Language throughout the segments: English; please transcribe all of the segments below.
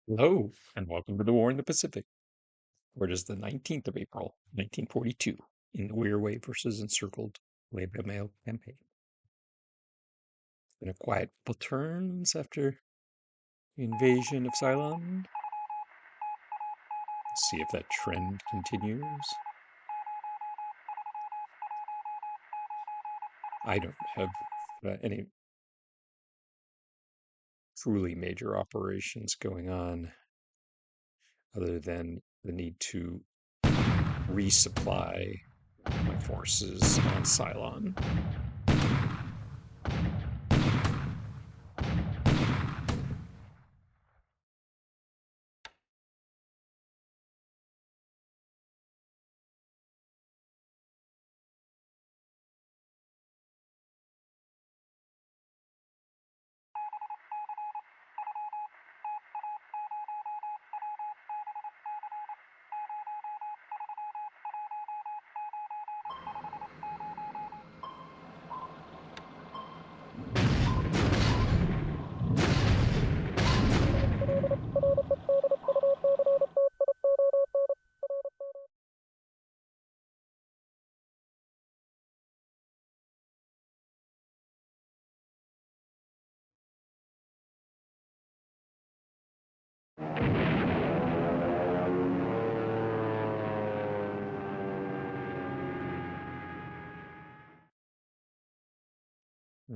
Hello, and welcome to the War in the Pacific, where it is the 19th of April, 1942, in the Wirraway versus Encircled Labor Mail campaign. Been a quiet couple turns after the invasion of Ceylon. Let's see if that trend continues. I don't have any truly major operations going on other than the need to resupply my forces on Ceylon.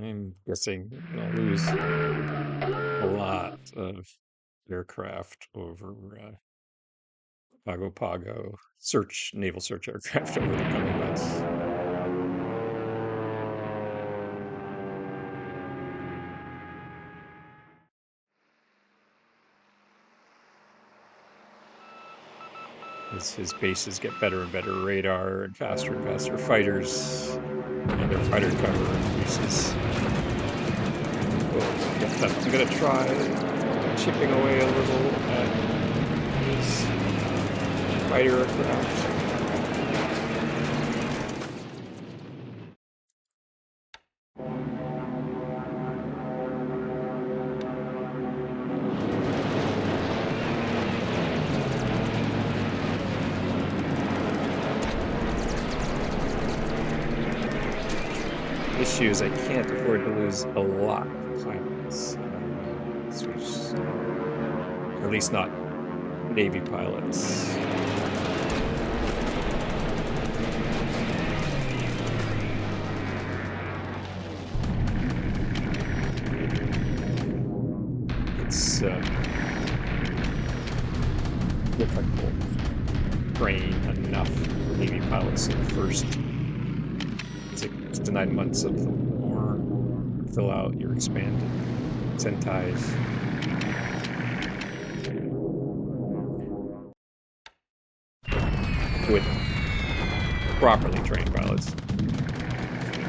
I'm guessing we're going to lose a lot of aircraft over Pago naval search aircraft over the coming months. As his bases get better and better radar and faster fighters, and their fighter cover increases. Well, guess that's going to try chipping away a little at his fighter aircraft. Issue is I can't afford to lose a lot of pilots. At least not Navy pilots. It's difficult to train enough Navy pilots in the first 6 to 9 months of the war. Fill out your expanded Sentais. With properly trained pilots.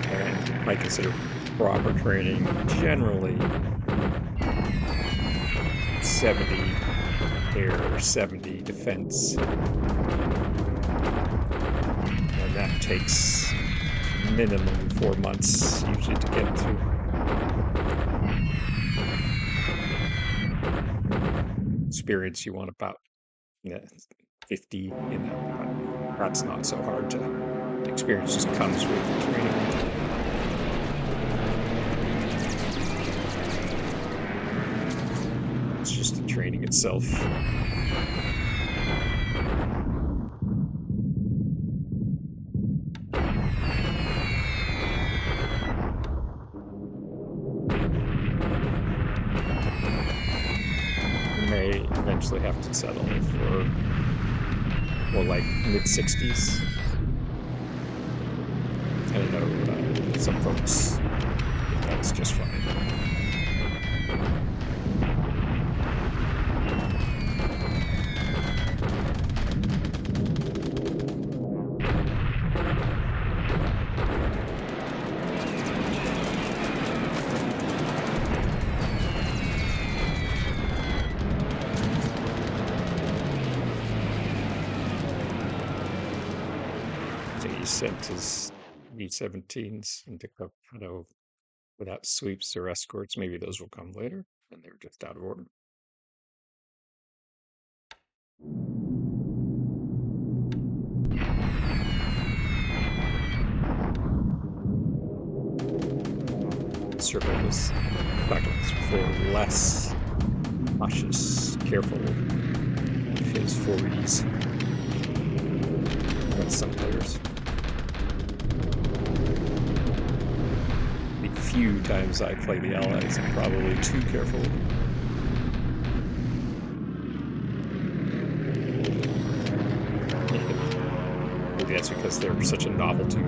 And I consider proper training generally 70 air, 70 defense. And that takes minimum 4 months usually to get to. Experience, you want about 50 in that. That's not so hard to. Experience just comes with the training. It's just the training itself. May eventually have to settle for more like mid-60s. I don't know, some folks think that's just fine. He sent his B-17s into Capado without sweeps or escorts. Maybe those will come later, and they're just out of order. Encircled was battles for less cautious, careful of his 40s. That's some players. The few times I play the allies, I'm probably too careful. Maybe that's because they're such a novelty.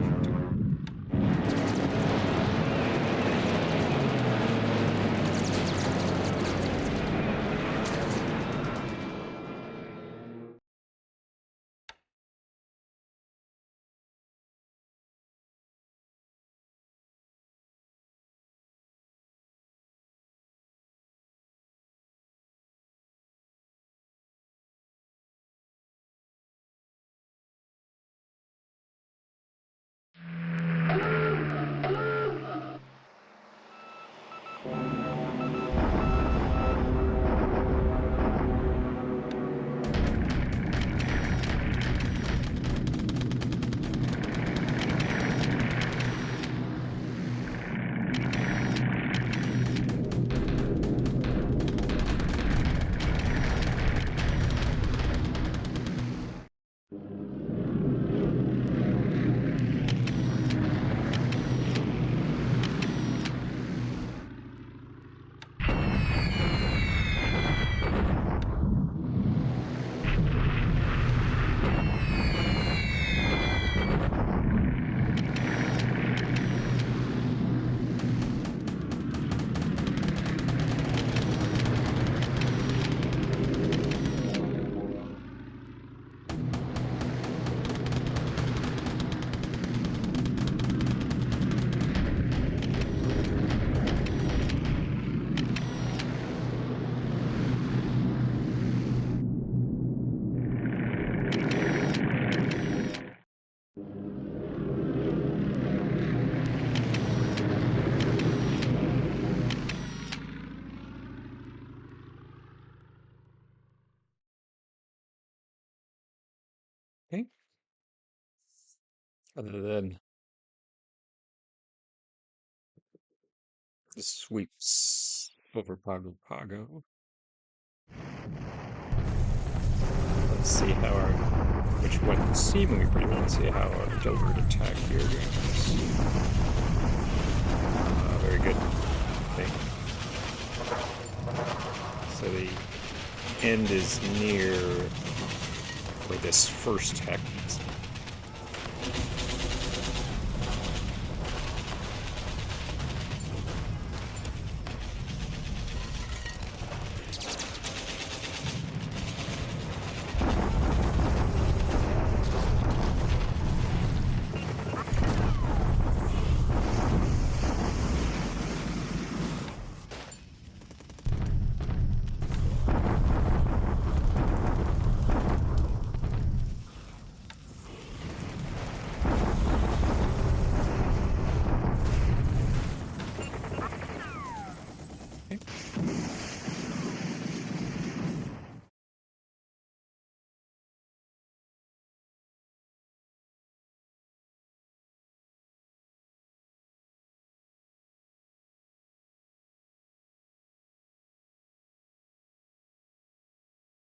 Okay. Other than the sweeps over Pago. Let's see how our, which went seemingly pretty well. Let's see how our Delbert attack here goes. Very good. Okay. So the end is near where this first tech is.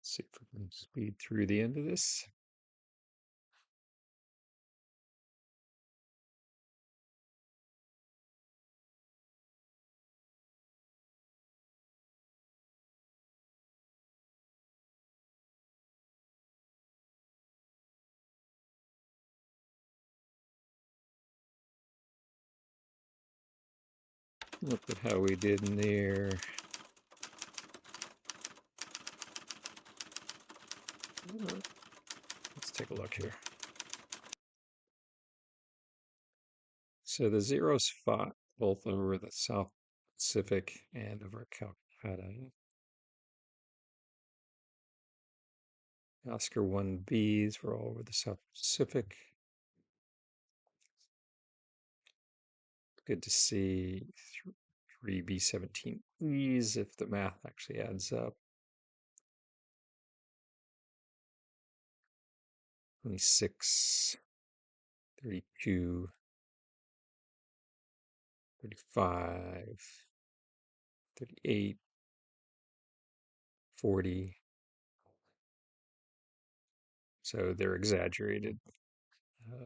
See if we can speed through the end of this. Look at how we did in there. Let's take a look here. So the Zeros fought both over the South Pacific and over Calcutta. Oscar 1Bs were all over the South Pacific. Good to see 3B17Es if the math actually adds up. 26, 32, 35, 38, 40. So they're exaggerated. Uh,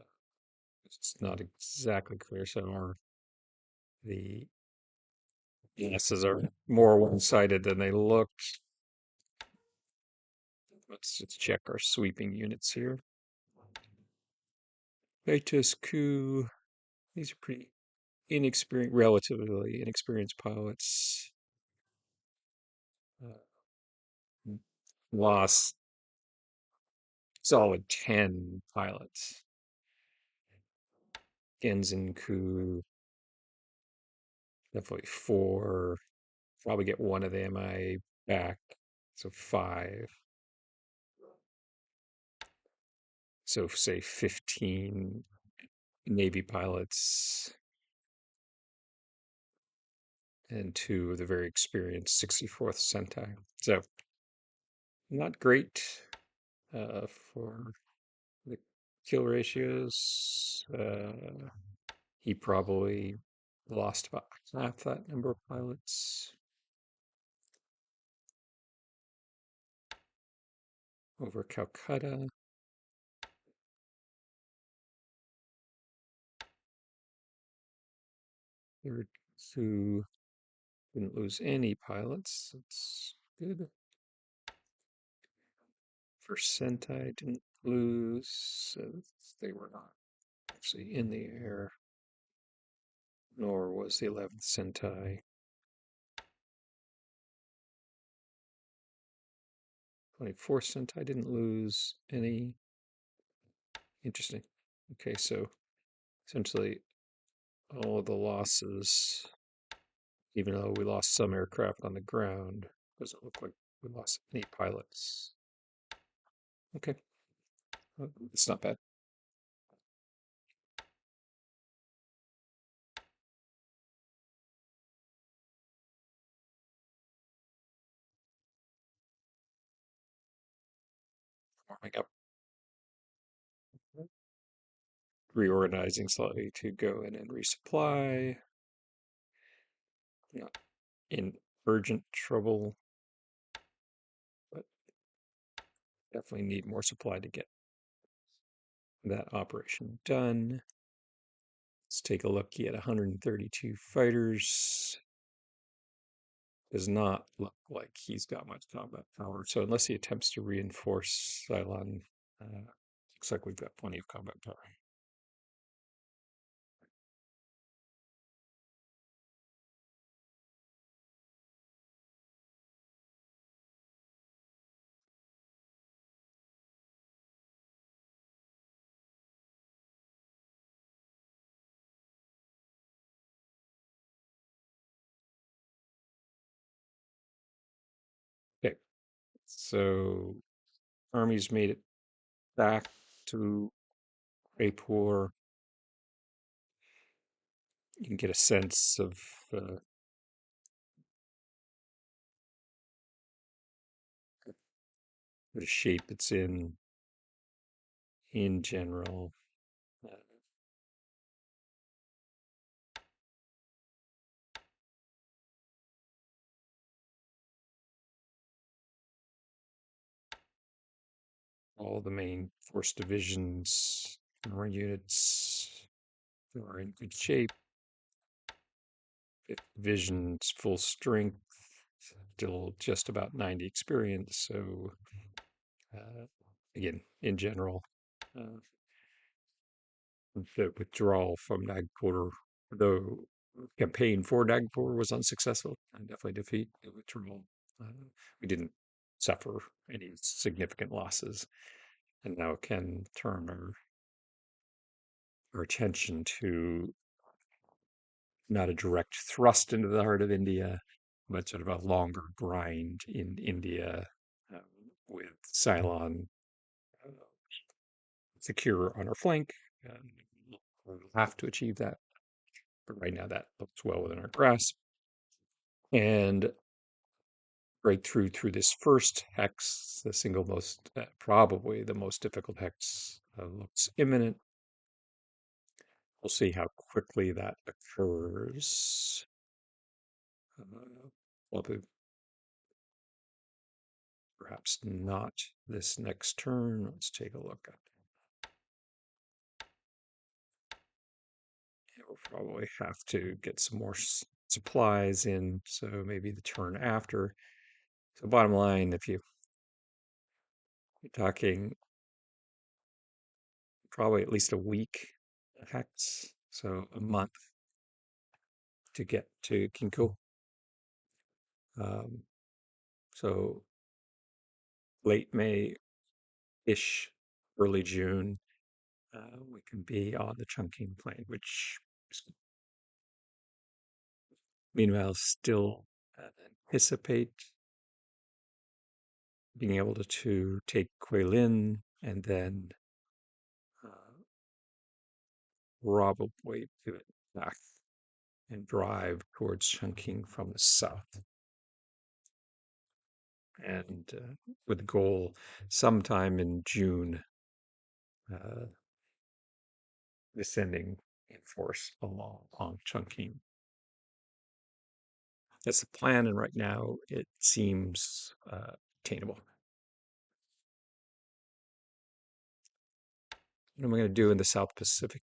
it's not exactly clear. So the guesses are more one-sided than they look. Let's just check our sweeping units here. Betis Coup. These are pretty relatively inexperienced pilots. Uh, lost solid 10 pilots. Genzin Coup, definitely 4. Probably get one of the MI back, so 5. So say 15 Navy pilots and 2 of the very experienced 64th Sentai. So not great for the kill ratios. He probably lost about half that number of pilots. Over Calcutta. Third Sioux didn't lose any pilots. That's good. First Sentai didn't lose, so they were not actually in the air, nor was the 11th Sentai. 24th Sentai didn't lose any. Interesting. Okay, so essentially all of the losses, even though we lost some aircraft on the ground, doesn't look like we lost any pilots. Okay, it's not bad. Warming up, reorganizing slightly to go in and resupply. Not in urgent trouble, but definitely need more supply to get that operation done. Let's take a look. He had 132 fighters. Does not look like he's got much combat power. So unless he attempts to reinforce Cylon, looks like we've got plenty of combat power. Okay, so armies made it back to Raipur. You can get a sense of the shape it's in general. Uh, all the main force divisions or units are in good shape. Fifth division's full strength, still just about 90 experience. So again, in general, uh, the withdrawal from Nagpur, the campaign for Nagpur was unsuccessful and definitely defeat the withdrawal. Uh, we didn't suffer any significant losses, and now can turn our attention to not a direct thrust into the heart of India, but sort of a longer grind in India uh, with Ceylon uh, secure on our flank. We'll have to achieve that, but right now that looks well within our grasp. And break through this first hex, the single most, probably the most difficult hex looks imminent. We'll see how quickly that occurs. Well, perhaps not this next turn. Let's take a look at it. We'll probably have to get some more supplies in, so maybe the turn after. So bottom line, if you're talking probably at least a week hex, so a month to get to Kinko. Um, so late May-ish, early June, we can be on the chunking plane, which meanwhile still anticipate being able to take Guilin and then probably pivot back and drive towards Chungking from the south. And with the goal sometime in June, uh, descending in force along Chungking. That's the plan, and right now it seems attainable. What am I going to do in the South Pacific?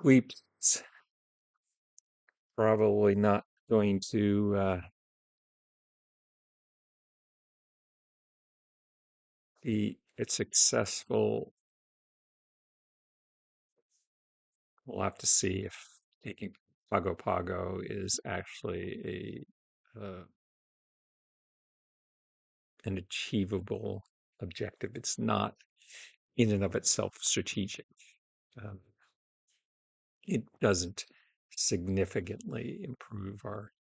Sweeps. Probably not going to be it's successful. We'll have to see if taking Pago is actually an achievable objective. It's not in and of itself strategic. Um, it doesn't significantly improve our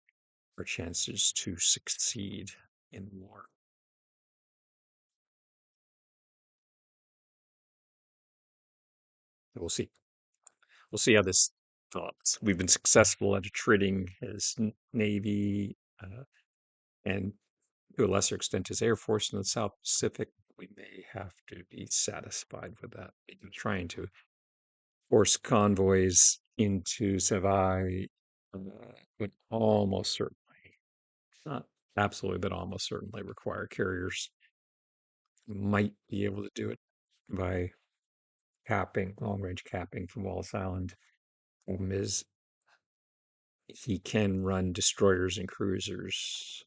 chances to succeed in war. So we'll see. We'll see how this develops. We've been successful at attriting his navy and to a lesser extent his air force in the South Pacific. We may have to be satisfied with that. We've been trying to force convoys into Savai would almost certainly, not absolutely, but almost certainly require carriers. Might be able to do it by capping, long range capping from Wallis Island. Problem is, he can run destroyers and cruisers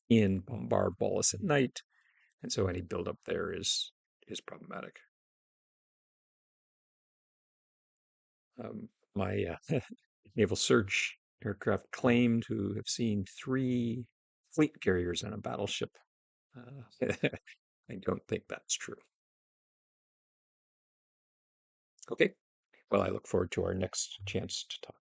in bombard Wallis at night, and so any buildup there is problematic. My naval search aircraft claim to have seen 3 fleet carriers and a battleship. I don't think that's true. Okay. Well, I look forward to our next chance to talk.